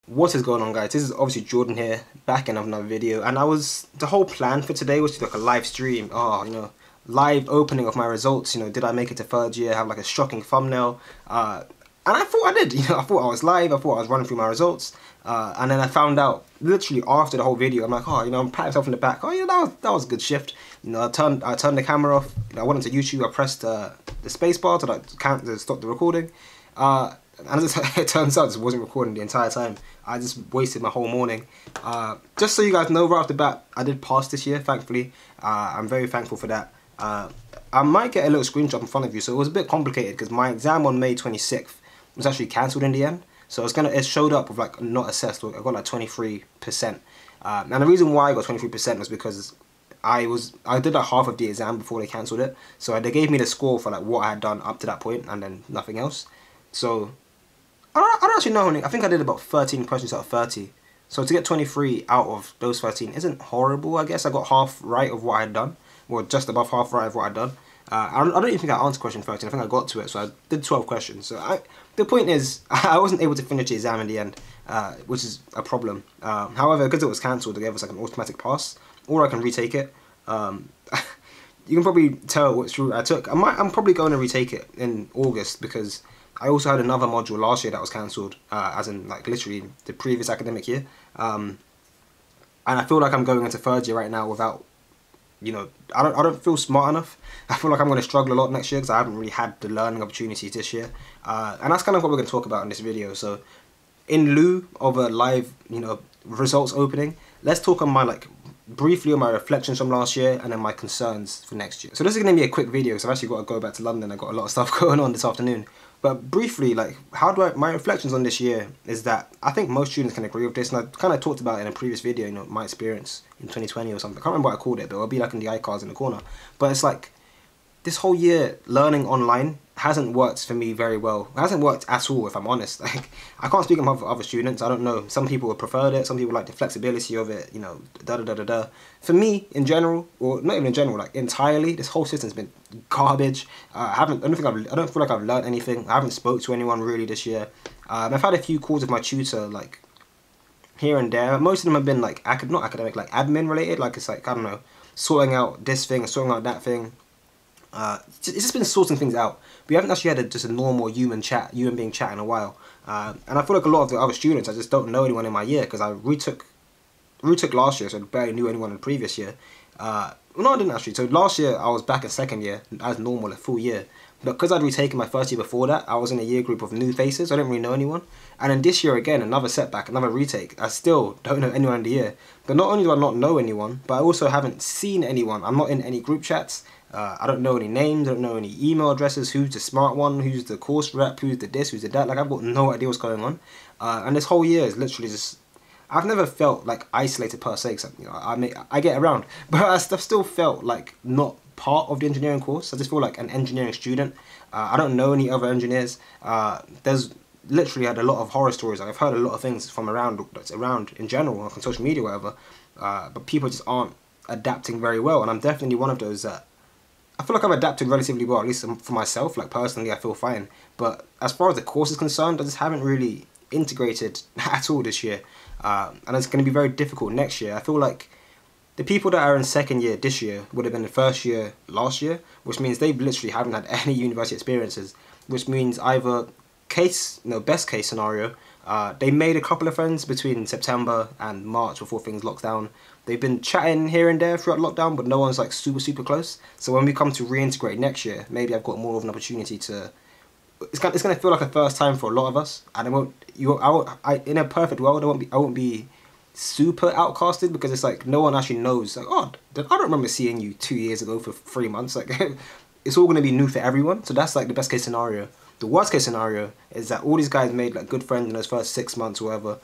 What is going on, guys? This is obviously Jordan here, back in another video, and the whole plan for today was to do like a live stream. Live opening of my results. Did I make it to third year? Have like a shocking thumbnail, and I thought I did. I thought I was live. I thought I was running through my results, and then I found out literally after the whole video. I'm like, I'm patting myself in the back. That was a good shift. I turned the camera off. I went into YouTube. I pressed the space bar to stop the recording. And as it turns out, this wasn't recording the entire time. I just wasted my whole morning. Just so you guys know right off the bat, I did pass this year, thankfully. I'm very thankful for that. I might get a little screenshot in front of you. So it was a bit complicated because my exam on May 26th was actually cancelled in the end. So it showed up with like not assessed. I got like 23%. And the reason why I got 23% was because I did like half of the exam before they cancelled it. So they gave me the score for like what I had done up to that point and then nothing else. So I don't actually know. I think I did about 13 questions out of 30. So to get 23 out of those 13 isn't horrible, I guess. I got half right of what I had done. Or just above half right of what I had done. I don't even think I answered question 13. I think I got to it. So I did 12 questions. So the point is, I wasn't able to finish the exam in the end, which is a problem. However, because it was cancelled, they gave us like an automatic pass. Or I can retake it. You can probably tell which route I took. I'm probably going to retake it in August because I also had another module last year that was cancelled, as in like literally the previous academic year. And I feel like I'm going into third year right now without, I don't feel smart enough. I feel like I'm going to struggle a lot next year because I haven't really had the learning opportunities this year. And that's kind of what we're going to talk about in this video. So in lieu of a live, results opening, let's talk on briefly on my reflections from last year and then my concerns for next year. So this is going to be a quick video because I've actually got to go back to London. I've got a lot of stuff going on this afternoon. But briefly, my reflections on this year is that I think most students can agree with this, and I kind of talked about it in a previous video, my experience in 2020 or something. I can't remember what I called it, but it'll be like in the iCards in the corner. But it's like, this whole year learning online hasn't worked for me very well. It hasn't worked at all, if I'm honest. I can't speak on other students. I don't know. Some people have preferred it. Some people like the flexibility of it. For me, in general, or not even in general, like entirely, this whole system's been garbage. I don't feel like I've learned anything. I haven't spoke to anyone really this year. I've had a few calls with my tutor, like here and there. Most of them have been like not academic, like admin related. Like it's like, I don't know, sorting out this thing, sorting out that thing. It's just been sorting things out. We haven't actually had just a normal human being chat in a while. And I feel like a lot of the other students, I just don't know anyone in my year because I retook last year, so I barely knew anyone in the previous year. No, I didn't actually. So last year I was back in second year as normal, a full year. But because I'd retaken my first year before that, I was in a year group of new faces. I didn't really know anyone. And then this year again, another setback, another retake. I still don't know anyone in the year. But not only do I not know anyone, but I also haven't seen anyone. I'm not in any group chats. I don't know any names, I don't know any email addresses, who's the smart one, who's the course rep, who's the this, who's the that. Like, I've got no idea what's going on. And this whole year is literally just, I've never felt like isolated per se, except, I get around. But I've still felt like not part of the engineering course. I just feel like an engineering student. I don't know any other engineers. There's literally had a lot of horror stories. I've heard a lot of things from that's around in general, on social media, whatever. But people just aren't adapting very well. And I'm definitely one of those that, I feel like I've adapted relatively well, at least for myself. Like personally, I feel fine. But as far as the course is concerned, I just haven't really integrated at all this year. And it's going to be very difficult next year. I feel like the people that are in second year this year would have been in first year last year, which means they literally haven't had any university experiences, which means either best case scenario, they made a couple of friends between September and March before things locked down. They've been chatting here and there throughout lockdown, but no one's like super close. So when we come to reintegrate next year, maybe I've got more of an opportunity to. It's going to feel like a first time for a lot of us, and in a perfect world, I won't be super outcasted because it's like no one actually knows. Like, I don't remember seeing you 2 years ago for 3 months. Like, it's all going to be new for everyone. So that's like the best case scenario. The worst case scenario is that all these guys made like good friends in those first 6 months or whatever.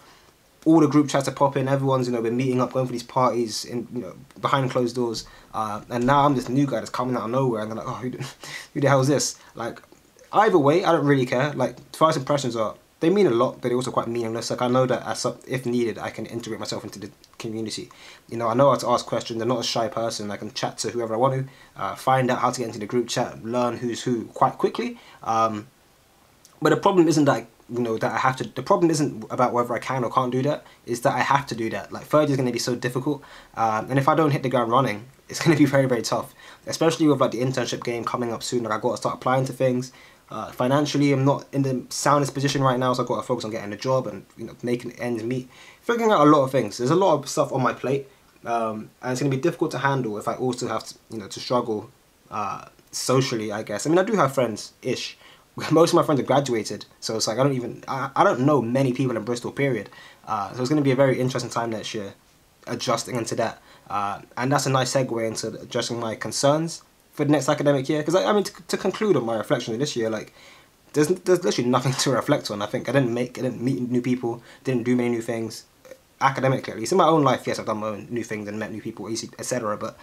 All the group chats are popping, everyone's been meeting up, going for these parties in behind closed doors, and now I'm this new guy that's coming out of nowhere, and they're like, oh, who the hell is this? Like, either way, I don't really care. Like, first impressions they mean a lot, but they're also quite meaningless. Like, I know that if needed, I can integrate myself into the community. I know how to ask questions. I'm not a shy person. I can chat to whoever I want to, find out how to get into the group chat, learn who's who quite quickly. But the problem isn't that that I have to. The problem isn't about whether I can or can't do that. It's that I have to do that. Like third year is going to be so difficult, and if I don't hit the ground running, it's going to be very, very tough. Especially with like the internship game coming up soon. Like I got to start applying to things. Financially, I'm not in the soundest position right now, so I've got to focus on getting a job and making ends meet, figuring out a lot of things. There's a lot of stuff on my plate, and it's going to be difficult to handle if I also have to to struggle socially, I guess. I mean, I do have friends-ish. Most of my friends have graduated, so it's like I don't know many people in Bristol, period. So it's going to be a very interesting time next year, adjusting into that. And that's a nice segue into addressing my concerns for the next academic year. Because I mean, to conclude on my reflection of this year, like there's literally nothing to reflect on. I think I didn't meet new people, didn't do many new things, academically at least. In my own life, yes, I've done my own new things and met new people, etc. But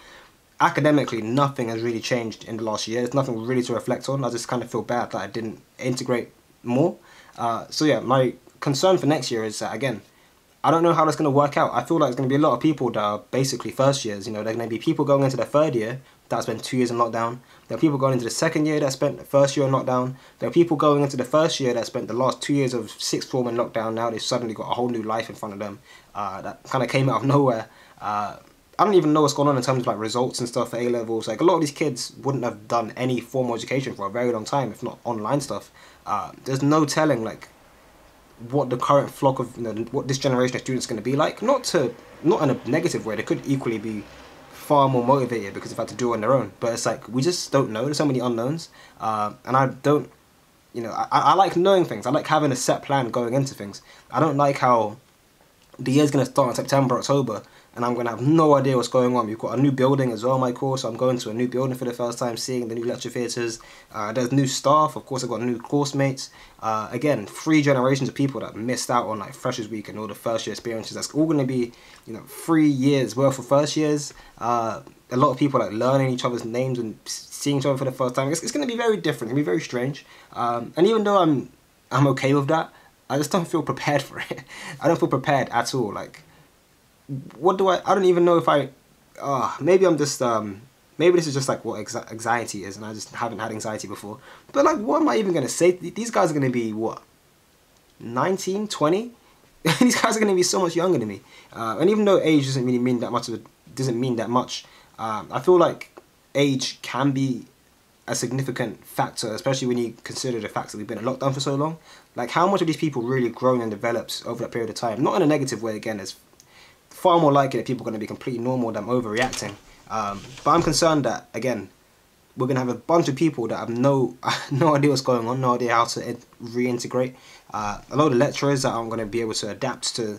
academically, nothing has really changed in the last year. There's nothing really to reflect on. I just kind of feel bad that I didn't integrate more. So yeah, my concern for next year is that, again, I don't know how that's going to work out. I feel like there's going to be a lot of people that are basically first years. There are going to be people going into their third year that spent 2 years in lockdown. There are people going into the second year that spent the first year in lockdown. There are people going into the first year that spent the last 2 years of sixth form in lockdown. Now they've suddenly got a whole new life in front of them that kind of came out of nowhere. I don't even know what's going on in terms of like results and stuff for A-levels. Like a lot of these kids wouldn't have done any formal education for a very long time, if not online stuff. There's no telling like what the current flock of what this generation of students is going to be like. Not in a negative way. They could equally be far more motivated because they've had to do it on their own. But it's like we just don't know. There's so many unknowns, and I don't. I like knowing things. I like having a set plan going into things. I don't like how the year's going to start in September, October, and I'm going to have no idea what's going on. We've got a new building as well in my course, so I'm going to a new building for the first time, seeing the new lecture theatres. There's new staff, of course I've got new course mates. Again, 3 generations of people that missed out on like Freshers Week and all the first year experiences. That's all going to be, 3 years worth of first years. A lot of people like learning each other's names and seeing each other for the first time. It's going to be very different, it's going to be very strange. And even though I'm okay with that, I just don't feel prepared for it. I don't feel prepared at all. Like, what do I don't even know if maybe I'm just, maybe this is just like what anxiety is and I just haven't had anxiety before. But like, what am I even going to say? These guys are going to be, what, 19, 20? These guys are going to be so much younger than me. And even though age doesn't really mean that much, I feel like age can be a significant factor, especially when you consider the fact that we've been in lockdown for so long. Like, how much of these people really grown and developed over that period of time? Not in a negative way, again. It's far more likely that people are going to be completely normal than overreacting. But I'm concerned that, again, we're going to have a bunch of people that have no idea what's going on, no idea how to reintegrate. A lot of the lecturers that aren't going to be able to adapt to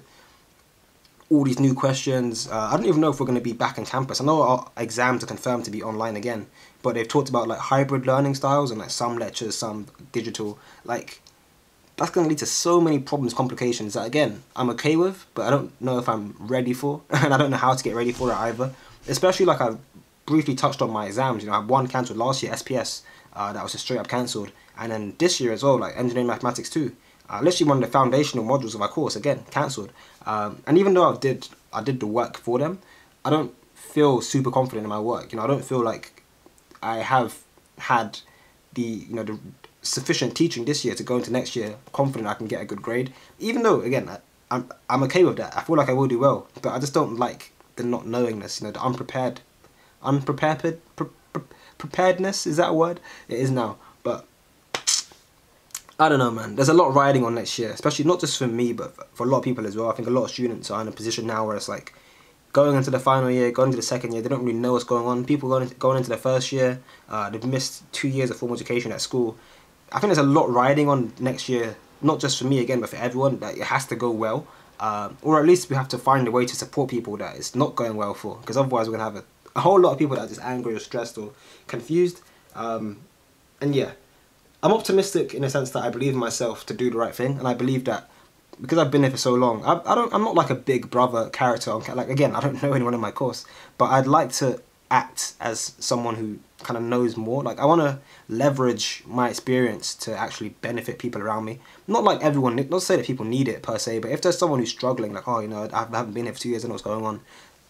all these new questions. I don't even know if we're going to be back on campus. I know our exams are confirmed to be online again, but they've talked about like hybrid learning styles and like some lectures, some digital. Like, that's going to lead to so many problems, complications that, again, I'm okay with, but I don't know if I'm ready for, and I don't know how to get ready for it either. Especially like I've briefly touched on my exams. I had one cancelled last year, SPS, that was just straight up cancelled, and then this year as well, like engineering mathematics 2. Literally one of the foundational modules of my course, again, cancelled. And even though I did the work for them, I don't feel super confident in my work. I don't feel like I have had the sufficient teaching this year to go into next year confident I can get a good grade. Even though, again, I'm okay with that. I feel like I will do well, but I just don't like the not knowingness. The preparedness, is that a word? It is now, but I don't know, man. There's a lot riding on next year, especially not just for me, but for a lot of people as well. I think a lot of students are in a position now where it's like going into the final year, going into the second year, they don't really know what's going on. People going into their first year, they've missed 2 years of formal education at school. I think there's a lot riding on next year, not just for me again, but for everyone. That it has to go well, or at least we have to find a way to support people that it's not going well for, because otherwise we're gonna have a whole lot of people that are just angry or stressed or confused. And yeah, I'm optimistic in the sense that I believe in myself to do the right thing, and I believe that because I've been here for so long, I'm not like a big brother character. Like, again, I don't know anyone in my course, but I'd like to act as someone who kind of knows more. Like, I want to leverage my experience to actually benefit people around me. Not like everyone, not to say that people need it per se, but if there's someone who's struggling, like, oh, I haven't been here for 2 years, I don't know what's going on,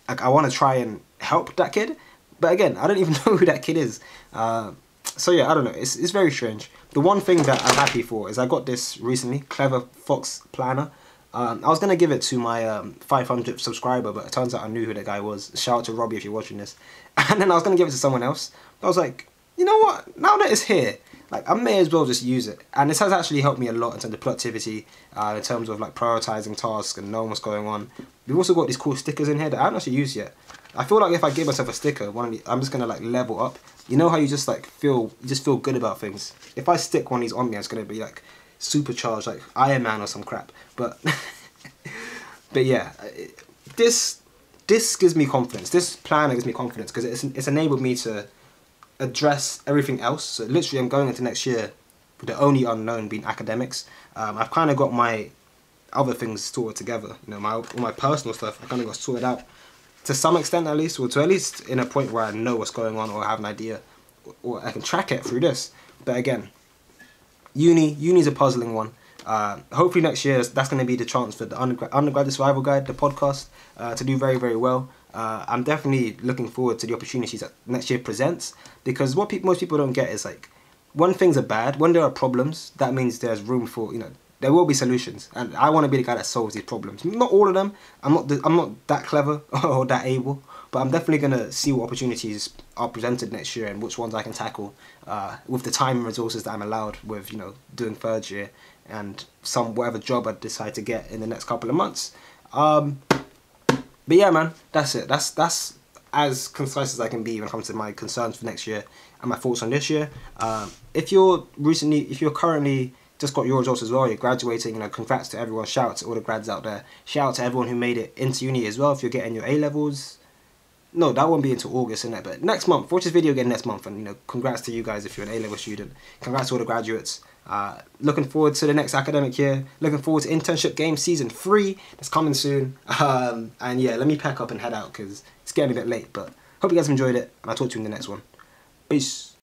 like, I want to try and help that kid. But again, I don't even know who that kid is. So yeah, I don't know. It's very strange. The one thing that I'm happy for is I got this recently, Clever Fox Planner. I was gonna give it to my 500th subscriber, but it turns out I knew who the guy was. Shout out to Robbie if you're watching this. And then I was gonna give it to someone else. But I was like, you know what? Now that it's here, like I may as well just use it. And this has actually helped me a lot in terms of productivity, in terms of like prioritizing tasks and knowing what's going on. We've also got these cool stickers in here that I haven't actually used yet. I feel like if I give myself a sticker, I'm just gonna like level up. You know how you just like feel good about things. If I stick one of these on me, it's gonna be like supercharged, like Iron Man or some crap. But but yeah, this gives me confidence. This planner gives me confidence because it's enabled me to address everything else. So literally, I'm going into next year with the only unknown being academics. I've kind of got my other things sorted together. You know, all my personal stuff I kind of got sorted out to some extent at least, or to at least in a point where I know what's going on or I have an idea, or I can track it through this. But again, uni's a puzzling one. Hopefully next year that's going to be the chance for the undergraduate survival guide, the podcast, to do very, very well. I'm definitely looking forward to the opportunities that next year presents, because what most people don't get is like, when things are bad, when there are problems, that means there's room for, you know, there will be solutions, and I want to be the guy that solves these problems. Not all of them. I'm not that clever or that able, but I'm definitely gonna see what opportunities are presented next year and which ones I can tackle with the time and resources that I'm allowed with, you know, doing third year and whatever job I decide to get in the next couple of months. But yeah, man, that's it. That's as concise as I can be when it comes to my concerns for next year and my thoughts on this year. If you're currently just got your results as well, you're graduating, you know, congrats to everyone. Shout out to all the grads out there. Shout out to everyone who made it into uni as well. If you're getting your A-levels, no, that won't be until August, isn't it? But next month, watch this video again next month, and you know, congrats to you guys if you're an A-level student. Congrats to all the graduates. Looking forward to the next academic year. Looking forward to Internship Game Season 3. It's coming soon. And yeah, let me pack up and head out because it's getting a bit late. But hope you guys enjoyed it, and I'll talk to you in the next one. Peace.